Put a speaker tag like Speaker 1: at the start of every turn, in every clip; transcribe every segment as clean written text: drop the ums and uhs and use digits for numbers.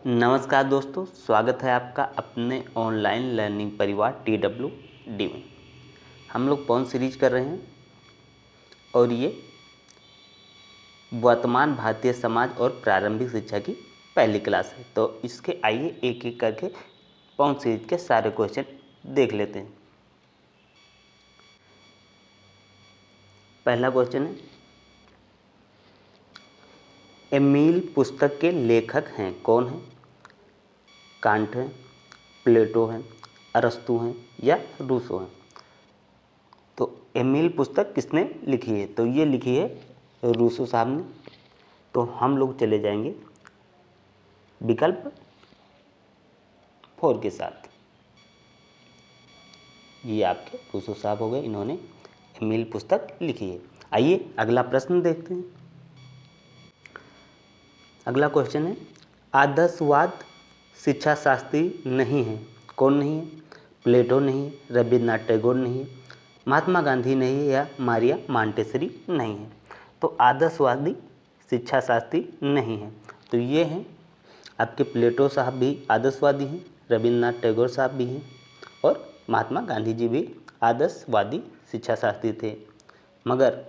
Speaker 1: नमस्कार दोस्तों, स्वागत है आपका अपने ऑनलाइन लर्निंग परिवार TWD में। हम लोग पॉन सीरीज कर रहे हैं और ये वर्तमान भारतीय समाज और प्रारंभिक शिक्षा की पहली क्लास है। तो इसके आइए एक एक करके पॉन सीरीज के सारे क्वेश्चन देख लेते हैं। पहला क्वेश्चन है, एमील पुस्तक के लेखक हैं, कौन हैं? कांट हैं, प्लेटो हैं, अरस्तु हैं या रूसो हैं। तो एमील पुस्तक किसने लिखी है? तो ये लिखी है रूसो साहब ने। तो हम लोग चले जाएंगे विकल्प 4 के साथ। ये आपके रूसो साहब हो गए, इन्होंने एमील पुस्तक लिखी है। आइए अगला प्रश्न देखते हैं। अगला क्वेश्चन है, आदर्शवाद शिक्षा शास्त्री नहीं है, कौन नहीं है? प्लेटो नहीं है, रविन्द्रनाथ टैगोर नहीं है, महात्मा गांधी नहीं है या मारिया मांटेसरी नहीं है। तो आदर्शवादी शिक्षा शास्त्री नहीं है। तो ये हैं आपके प्लेटो साहब भी आदर्शवादी हैं, रविन्द्रनाथ टैगोर साहब भी हैं और महात्मा गांधी जी भी आदर्शवादी शिक्षा शास्त्री थे। मगर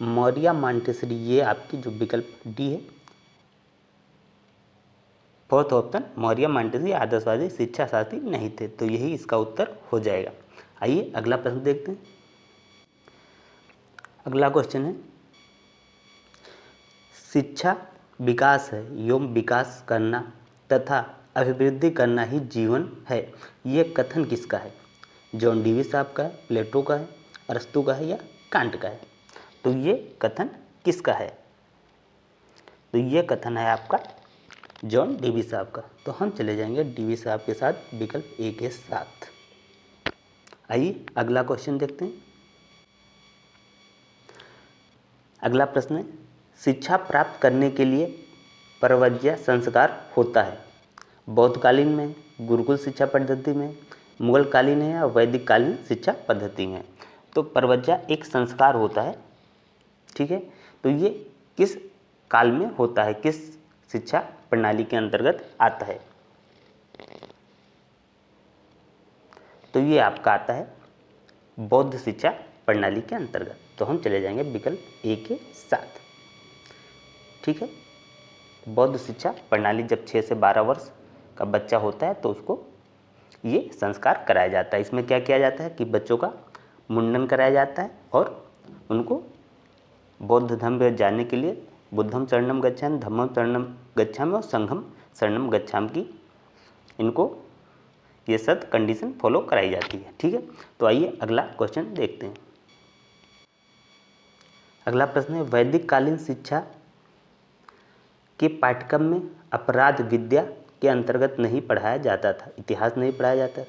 Speaker 1: मारिया मांटेसरी, ये आपकी जो विकल्प डी है, फोर्थ ऑप्शन, मारिया मांटेसरी आदर्शवादी शिक्षा शास्त्री नहीं थे। तो यही इसका उत्तर हो जाएगा। आइए अगला प्रश्न देखते हैं। अगला क्वेश्चन है, शिक्षा विकास है एवं विकास करना तथा अभिवृद्धि करना ही जीवन है, ये कथन किसका है? जॉन डीवी साहब का है, प्लेटो का है, अरस्तु का है या कांट का है? तो ये कथन किसका है? तो ये कथन है आपका जॉन डीवी साहब का। तो हम चले जाएंगे डीवी साहब के साथ विकल्प ए के साथ। आइए अगला क्वेश्चन देखते हैं। अगला प्रश्न है, शिक्षा प्राप्त करने के लिए प्रवर्ज्य संस्कार होता है, बौद्धकालीन में, गुरुकुल शिक्षा पद्धति में, मुगल कालीन है या वैदिक कालीन शिक्षा पद्धति में? तो प्रवर्ज्य एक संस्कार होता है, ठीक है। तो ये किस काल में होता है, किस शिक्षा प्रणाली के अंतर्गत आता है? तो ये आपका आता है बौद्ध शिक्षा प्रणाली के अंतर्गत। तो हम चले जाएंगे विकल्प ए के साथ, ठीक है। बौद्ध शिक्षा प्रणाली जब 6 से 12 वर्ष का बच्चा होता है तो उसको ये संस्कार कराया जाता है। इसमें क्या किया जाता है कि बच्चों का मुंडन कराया जाता है और उनको बौद्ध धर्म में जाने के लिए बुद्धम शरणम गच्छामि, धम्मम शरणम गच्छामि और संघम शरणम गच्छामि की इनको ये सब कंडीशन फॉलो कराई जाती है, ठीक है। तो आइए अगला क्वेश्चन देखते हैं। अगला प्रश्न है, वैदिक कालीन शिक्षा के पाठ्यक्रम में अपराध विद्या के अंतर्गत नहीं पढ़ाया जाता था, इतिहास नहीं पढ़ाया जाता,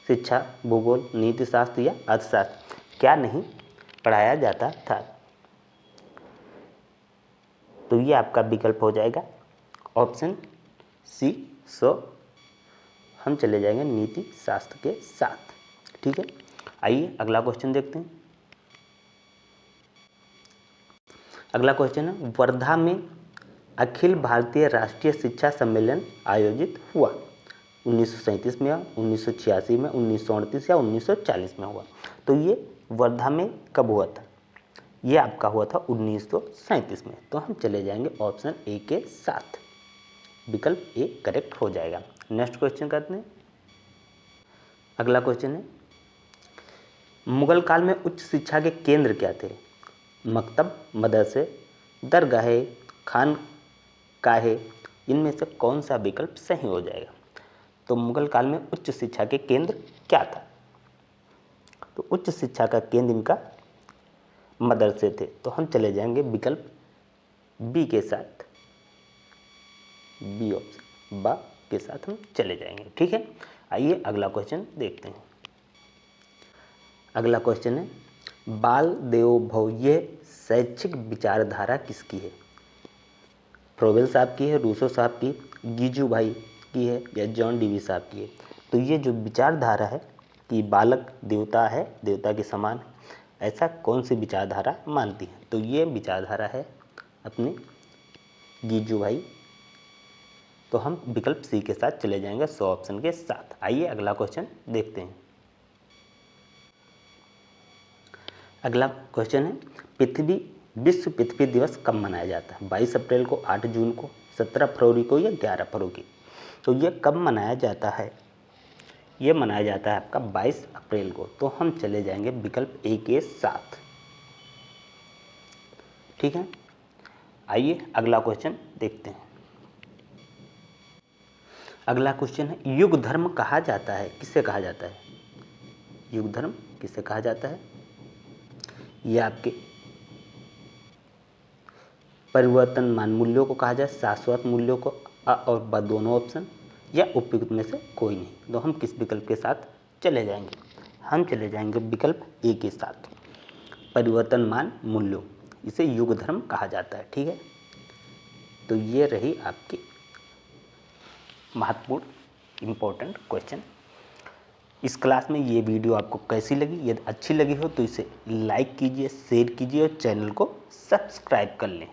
Speaker 1: शिक्षा, भूगोल, नीति शास्त्र या अर्थशास्त्र, क्या नहीं पढ़ाया जाता था? तो ये आपका विकल्प हो जाएगा ऑप्शन सी। सो हम चले जाएंगे नीति शास्त्र के साथ, ठीक है। आइए अगला क्वेश्चन देखते हैं। अगला क्वेश्चन है, वर्धा में अखिल भारतीय राष्ट्रीय शिक्षा सम्मेलन आयोजित हुआ, 1937 में, 1986 में, 1938 या 1940 में हुआ? तो ये वर्धा में कब हुआ था? ये आपका हुआ था 1937 में। तो हम चले जाएंगे ऑप्शन ए के साथ, विकल्प ए करेक्ट हो जाएगा। नेक्स्ट क्वेश्चन करते हैं। अगला क्वेश्चन है, मुगल काल में उच्च शिक्षा के केंद्र क्या थे? मकतब, मदरसे, दरगाहे, खानकाहे, इनमें से कौन सा विकल्प सही हो जाएगा? तो मुगल काल में उच्च शिक्षा के केंद्र क्या था? तो उच्च शिक्षा का केंद्र इनका मदरसे थे। तो हम चले जाएंगे विकल्प बी के साथ, बी ऑप्शन बा के साथ हम चले जाएंगे, ठीक है। आइए अगला क्वेश्चन देखते हैं। अगला क्वेश्चन है, बाल देवो भव, ये शैक्षिक विचारधारा किसकी है? फ्रोबेल साहब की है, रूसो साहब की, गीजू भाई की है या जॉन डीवी साहब की है? तो ये जो विचारधारा है कि बालक देवता है, देवता के समान है, ऐसा कौन सी विचारधारा मानती है? तो ये विचारधारा है अपने गीजू भाई तो हम विकल्प सी के साथ चले जाएंगे 100 ऑप्शन के साथ। आइए अगला क्वेश्चन देखते हैं। अगला क्वेश्चन है विश्व पृथ्वी दिवस कब मनाया जाता है? 22 अप्रैल को, 8 जून को, 17 फरवरी को या 11 फरवरी? तो ये कब मनाया जाता है? ये मनाया जाता है आपका 22 अप्रैल को। तो हम चले जाएंगे विकल्प ए के साथ। ठीक है, आइए अगला क्वेश्चन देखते हैं। अगला क्वेश्चन है युग धर्म कहा जाता है, किसे कहा जाता है? युग धर्म किसे कहा जाता है? ये आपके परिवर्तनमान मूल्यों को कहा जाए, शाश्वत मूल्यों को, और ब दोनों ऑप्शन, या उपयुक्त में से कोई नहीं। तो हम किस विकल्प के साथ चले जाएंगे? हम चले जाएंगे विकल्प ए के साथ, परिवर्तनमान मूल्यों, इसे युग धर्म कहा जाता है। ठीक है, तो ये रही आपकी महत्वपूर्ण इम्पोर्टेंट क्वेश्चन। इस क्लास में ये वीडियो आपको कैसी लगी? यदि अच्छी लगी हो तो इसे लाइक कीजिए, शेयर कीजिए और चैनल को सब्सक्राइब कर लें।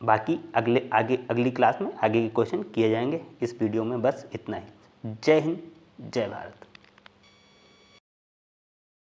Speaker 1: बाकी अगली क्लास में आगे के क्वेश्चन किए जाएंगे। इस वीडियो में बस इतना ही। जय हिंद, जय भारत।